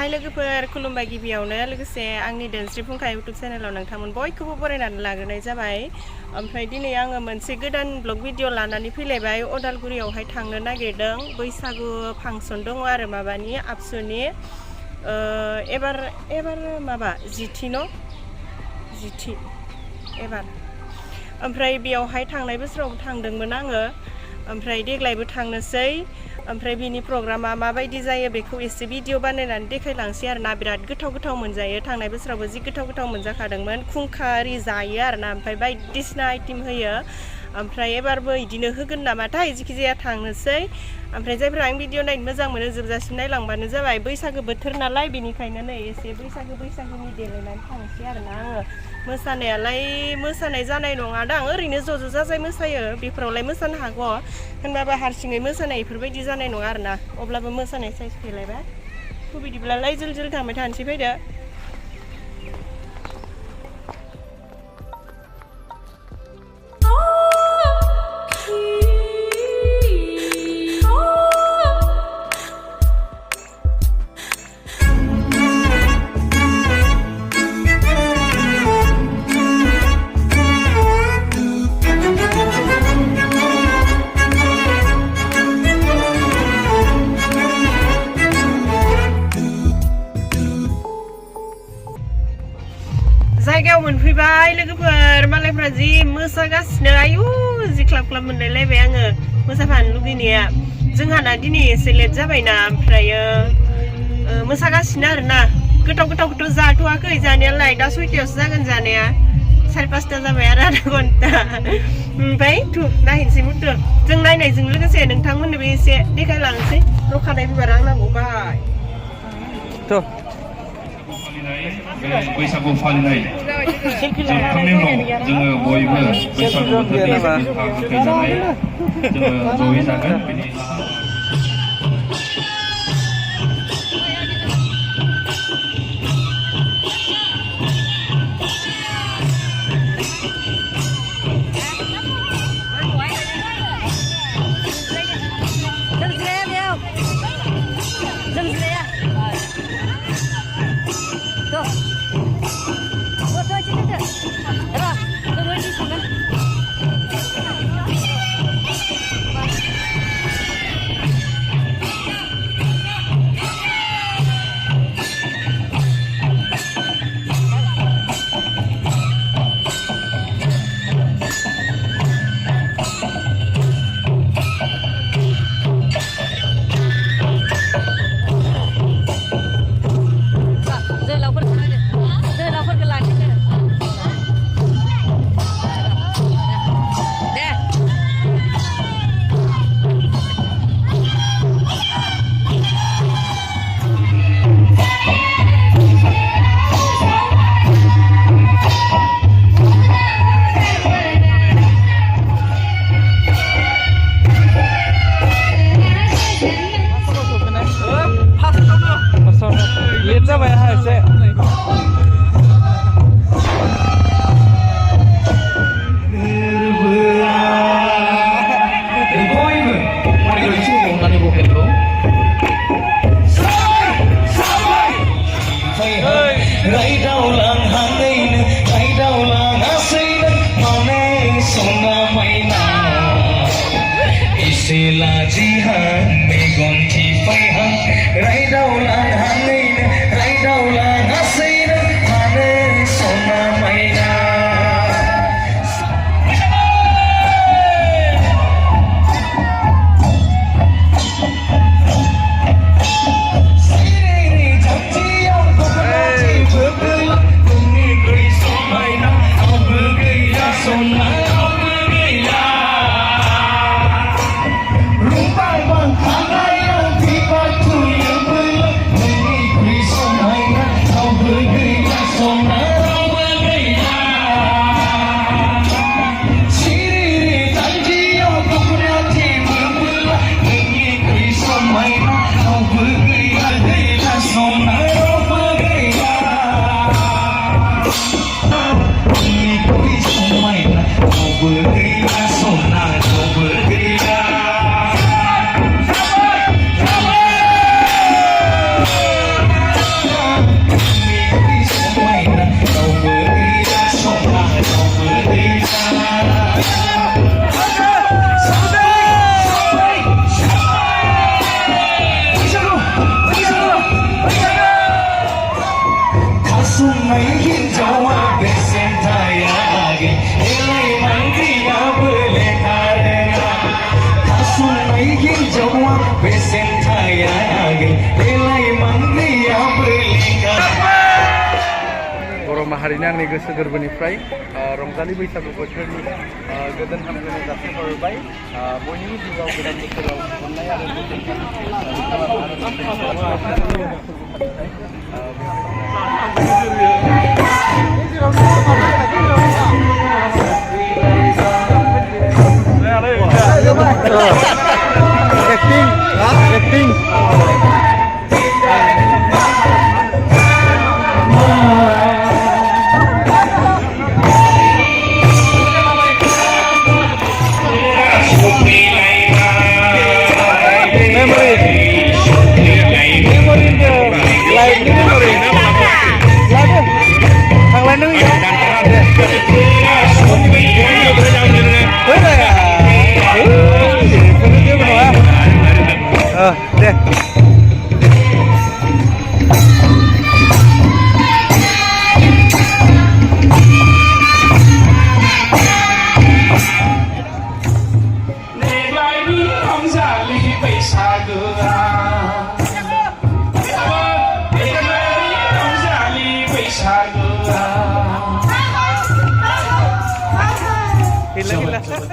हाय लोगोफोर खुलुमबाय गिबियावनो लोगोसे आंनि दोनस्रि फुंखा इउटुब चेनेलाव नोंथांमोन बयखौबो बरायनानै लाग्रोनाय जाबाय। ओमफ्राय दिनै आङो मोनसे गोदान ब्लग भिडिअ लानानै फैलायबाय। अदालगुरियावहाय थांनो नागिरदों, बैसागु फांसन दङ आरो माबानि आबसुनि एबार माबा जिथि एबार। ओमफ्राय बेयावहाय थांनाय बोसोरावबो थांदोंमोन आङो, ओमफ्राय देग्लायबो थांनोसै। ओमफ्राय बिनि प्रग्रामा माबायदि जायो बेखौ एसे भिडिअ बानायनानै देखायलांसै आरोना। बिराद गोथाव मोनजायो, थांनाय बोसोरावबो जि गोथाव मोनजाखादोंमोन। खुंखा आरि जायो आरोना, ओमफ्राय बायदिसिना आइटेम होयो। ओमफ्राय एबारबो बिदिनो होगोन नामाथाय, जिखि जाया थांनोसै। ओमफ्राय जायफ्रा आं भिडिअ नायनो मोजां मोनो जोबजासिम नायलांबानो जाबाय। बैसागो बोथोर नालाय बेनिखायनो नै एसे बैसागुनि देलायनानै थांसै आरोना आङो। मोसानाय जानाय नङादां, ओरैनो ज' जाजाय मोसायो बेफोरावलाय मोसानो हागौ, होनबाबो हारसिङै मोसानाय बेफोरबायदि जानाय नङा आरोना। अब्लाबो मोसानाय साइज फैलायबाय बिदिब्लालाय जोल थांबाय थानोसै, फैदो। जायगायाव मोनफैबाय लोगोफोर, मालायफ्रा जि मोसागासिनो, आयु जि क्लाब मोनलायलायबाय आङो मोसाफानो लुगैनाया। जोंहाना दिनै एसे लेट जाबायना, ओमफ्रायो मोसागासिनो आरोना। गोथावखौथ' जाथ'वाखै जानायालाय, दा 6टायावसो जागोन जानाया, 5:30 जाबाय आरो आधा घन्टा। ओमफ्राय नायनोसै मुथु जों नायनायजों लोगोसे नोंथांमोननोबो एसे देखायलांसै। रखानाय बिबार आंनांगौ बाय बैसागु फालिनाय जोबखांनायनि उनाव जोङो बयबो बैसागु बोथोरनि गोखा गोखै जानाय जोङो जयै जागोन। Rumah bang, tanah yang tiba tu yang belum बर' माहारिनि आंनि गोसो गोरबोनिफ्राय रंजालि बैसागु बोथोरनि गोजोन हामलायनाय जासिहरबाय बयनिबो जिउआव गोदान बोसोराव अननाय आरो एक्टिं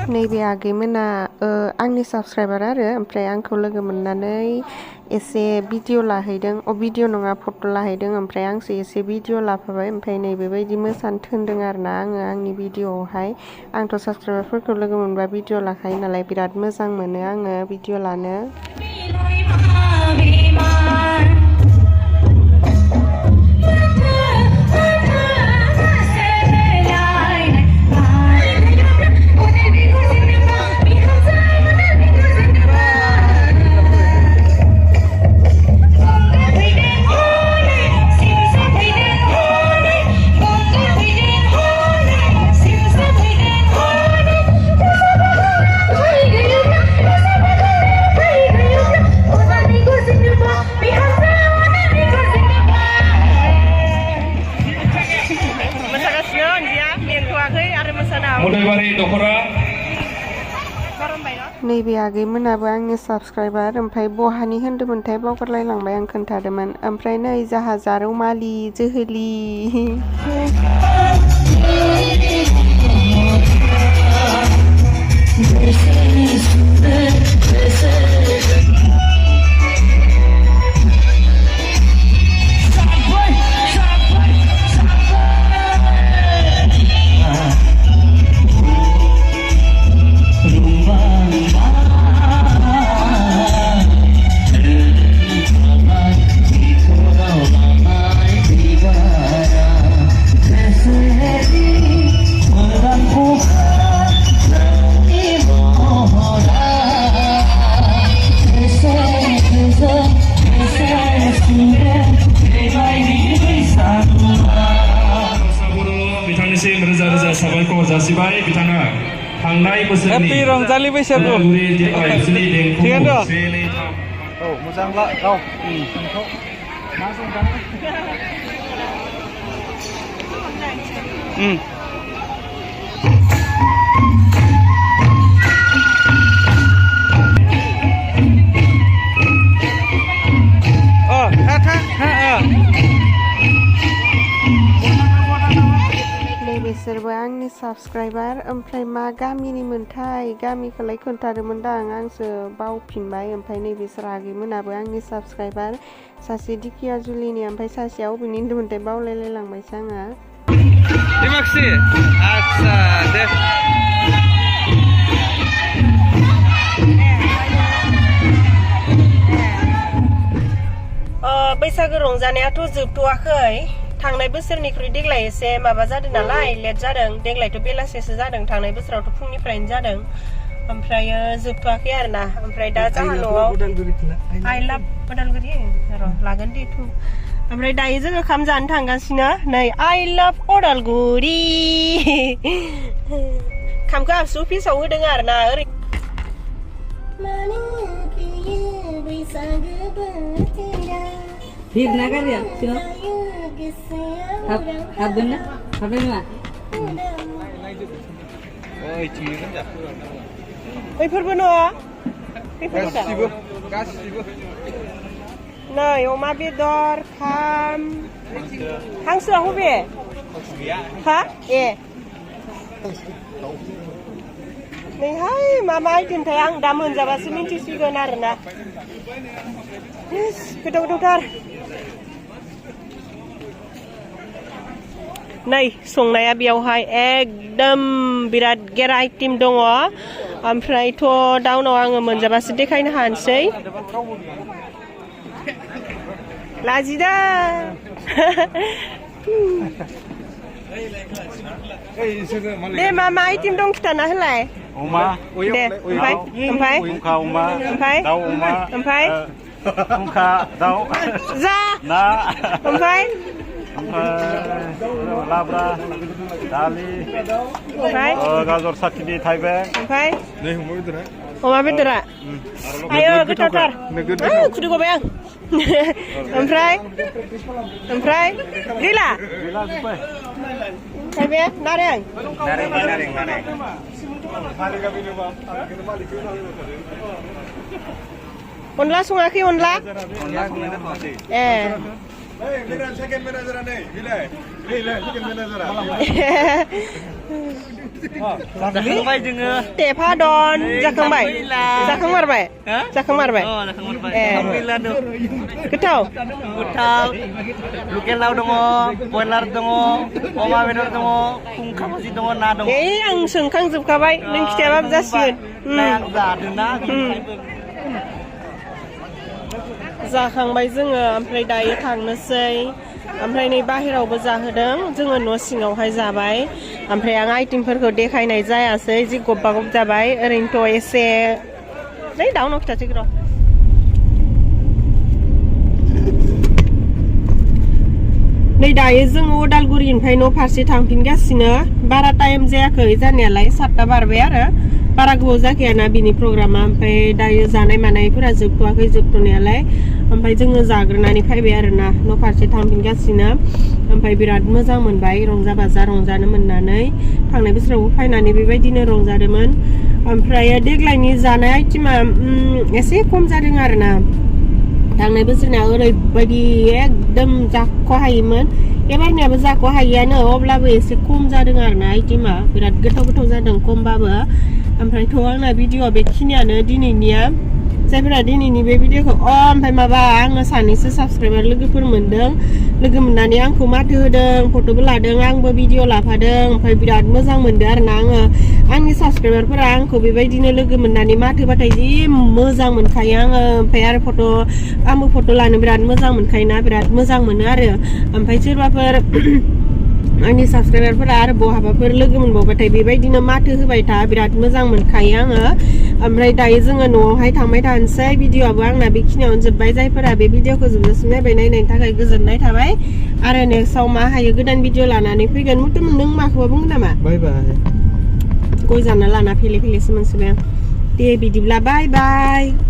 नैबे आगैमोना आंनि साबसक्राइबार आरो ओमफ्राय आंखौ लोगो मोननानै एसे भिडिअ लाहैदों भिडिअ नङा फट' लाहैदों ओमफ्राय आंसो एसे भिडिअ लाफाबाय ओमफ्राय नैबेबायदि मोसानो थोनदों आरोना आङो आंनि भिडिअआवहाय आंथ' साबसक्राइबारफोरखौ लोगो मोनबा भिडिअ लाखायो नालाय बिराद मोजां मोनो आङो भिडिअ लानो नैबे आगैमोनाबो आंनि साबसक्राइबार ओमफ्राय बहानि होन्दोंमोनथाय बावगारलायलांबाय आं खोन्थादोंमोन ओमफ्राय नै जाहा जारौ मालि जोहोलि साबायखर जासिबाय बिथाङा थांनाय बोसोरनि रंजालि बैसागु थिगानो औ मोजां ला गाव बिसोरबो आंनि साबसक्राइबार ओमफ्राय मा गामिनि मोनथाय गामिखौलाय खोन्थादोंमोनदां आंसो बावफिनबाय ओमफ्राय नै बिसोर आगैमोनाबो आंनि साबसक्राइबार सासे दिखियाजुलिनि ओमफ्राय सासेया अबेनि होन्दोंमोनथाय बावलायलायलांबायसो आङो आदसा दे बैसागो रंजानायाथ' जोबथ'वाखै थांनाय बोसोरनिख्रुइ देग्लाय एसे माबा जादों नालाय लेट जादों देग्लायथ' बेलासेसो जादों थांनाय बोसोरावथ' फुंनिफ्रायनो जादों ओमफ्राय जोबथ'वाखै आरोना ओमफ्राय दा जाहा न'आव आइ लाभ उदालगुरि र' लागोन दे थु ओमफ्राय दायो जोङो ओंखाम जानो थांगासिनो नै आइ लाभ उदालगुरि ओंखामखौ आबसु अफिसाव होदों आरोना ओरै Hirna kan ya, sino? Habben na? Habben na? Oh, itu kan dah. बैफोरबो न'आ बैफोरबो गासिबो नै अमा बेदर खाम हांसोआ हबे हा ए नैहाय मा मा आइटेम थाय आं दा मोनजाबासो मिन्थिसिगोन आरोना गोथाव गोथावथार नै संनाया बेयावहाय एकदम बिराद गेरा आइटेम दङ ओमफ्रायथ' दा उनाव आङो मोनजाबासो देखायनो हानोसै लाजिदा दे मा मा आइटेम दं खिथाना होलाय अमा दे ओमफ्राय खुंखा अमा ओमफ्राय दाउ अमा ओमफ्राय खुंखा दाउ जा ना ओमफ्राय लाब्रा दालि ओमफ्राय गाजर साखिनि थाइबें ओमफ्राय नै अमा बेदरा आयो गोथावथार खुदै गबाय आं ओमफ्राय गैला थाइबे नारें अनला सङाखै अनला ए जाखांबाय जोङो तेफा दन जाखांबाय जाखांमारबाय ए गोथाव लकेल दाउ दङ बयलार दङ अमा बेदर दङ खुंखा भाजि दङ ना दङ आं सोंखांजोबखाबाय नों खिथायाबाबो जासिगोन जाखांबाय जोङो ओमफ्राय दायो थांनोसै ओमफ्राय नै बाहेरावबो जाहोदों जोङो न' सिङावहाय जाबाय ओमफ्राय आं आइटेमफोरखौ देखायनाय जायासै जि गब्बा गब जाबाय ओरैनोथ' एसे नै दाउनाव खिथासै र' नै दायो जोङो उदालगुरिनिफ्राय न' फारसे थांफिनगासिनो बारा टाइम जायाखै जानायालाय 7टा बारबाय आरो बारा गोबाव जाखायाना बिनि प्रग्रामा ओमफ्राय दायो जानाय मानायफोरा जोबथ'वाखै जोबथ'नायालाय ओमफ्राय जोङो जाग्रोनानै फैबाय आरोना न' फारसे थांफिनगासिनो ओमफ्राय बिराद मोजां मोनबाय रंजा बाजा रंजानो मोननानै थांनाय बोसोरावबो फैनानै बेबायदिनो रंजादोंमोन ओमफ्राय देग्लायनि जानाय आइटेमा एसे खम जादों आरोना थांनाय बोसोरनिया ओरैबायदि एकदम जाख'हायोमोन एबारनियाबो जाख'हायोआनो अब्लाबो एसे खम जादों आरोना आइटेमा बिराद गोथाव गोथाव जादों खमबाबो ओमफ्रायथ' आंना भिडिअआ बेखिनियानो दिनैनिया जायफोरा दिनैनि बे भिडिअखौ ओमफ्राय माबा आङो सानैसो साबसक्राइबार लोगोफोर मोनदों लोगो मोननानै आंखौ माथो होदों फट'बो लादों आंबो भिडिअ लाफादों ओमफ्राय बिराद मोजां मोनदों आरोना आङो आंनि साबसक्राइबारफोरा आंखौ बेबायदिनो लोगो मोननानै माथोबाथाय जि मोजां मोनखायो आङो ओमफ्राय आरो आंबो फट' लानो बिराद मोजां मोनखायोना बिराद मोजां मोनो आरो ओमफ्राय सोरबाफोर आंनि साबसक्राइबारफोरा आरो बहाबाफोर लोगो मोनबावबाथाय बेबायदिनो माथो होबाय था बिराद मोजां मोनखायो आङो ओमफ्राय दायो जोङो न'आवहाय थांबाय थानोसै भिडिअआबो आंना बेखिनियावनो जोब्बाय जायफोरा बे भिडिअखौ जोबजासिम नायबाय नायनायनि थाखाय गोजोननाय थाबाय आरो नेक्स्टआव मा हायो गोदान भिडिअ लानानै फैगोन मुथुम नों माखौबा बुंगोन नामा बाय बाय गय जाना लाना फैले फैलेसो मोनसोबाय आं दे बिदिब्ला बाय बाय